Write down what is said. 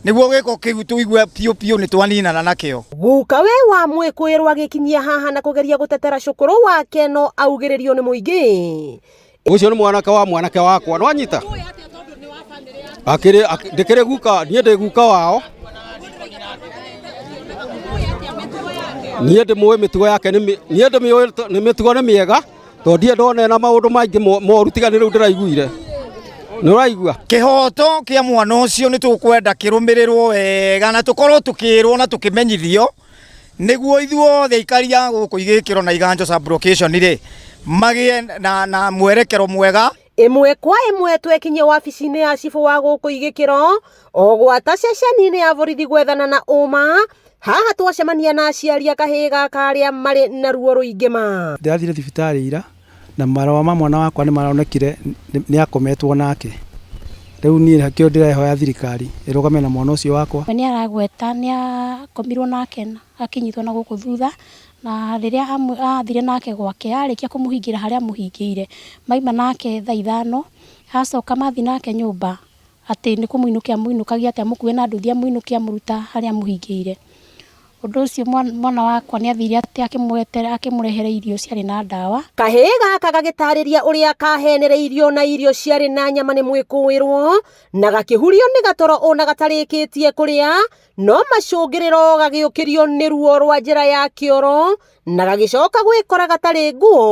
niguo giko kiu tuigue piu ni twaninana nakio. Guka we wa Mwikuirwo agikinyia haha na kugeria gutetera cukuru wake no augiririo ni muingi. Ucio ni mwanake wakwa no anyita ndikire guka nie ndi guka wao nie ndi muwe mitugo yake nie ndi ni mitugo ni miega to ndie ndone na maundu maingi moru tigani riu ndiraiguire ni uraigua kihoto kia mwana ucio ni tukwenda kirumirirwo wega na tukorwo tukirwo na tukimenyithio niguo ithuothe ikaria guku igikiro na Iganjo sub location ri magie na mwerekero mwega. Imwe kwa imwe twekinye wabici-ini ya cibu wa guku igikiro o gwata ceceni-ini ya borithi gwethana na uma haha twacemania na aciari a kahii gaka aria mari na ruo ruingi ma. Ndirathire thibitari ira na marwa ma mwana wakwa ni maronekire ni akometwo nake. Riu nie hakio ndirehoya thirikari irugame na mwana ucio wakwa. Ni aragweta ni akomirwo nake akinyitwo na guku thutha na riria athire nake gwake arikia kumuhingira haria muhingiire maima nake thaa 5 acoka mathi nake nyumba ati ni kumuinukagia ati amukuwe na nduthi amuinukia muruta haria muhingiire. Undu ucio mwana wakwa ni athire ati akimurehere irio ciari na ndawa. Kahii gaka gagitariria uria kahenereirio na irio ciari na nyama ni Mwikuirwo na gakihurio ni gatoro ona gatarikitie kuria no macungiriro gagiukirio ni ruo rwa njira ya kioro na gagicoka gwikora gatari nguo.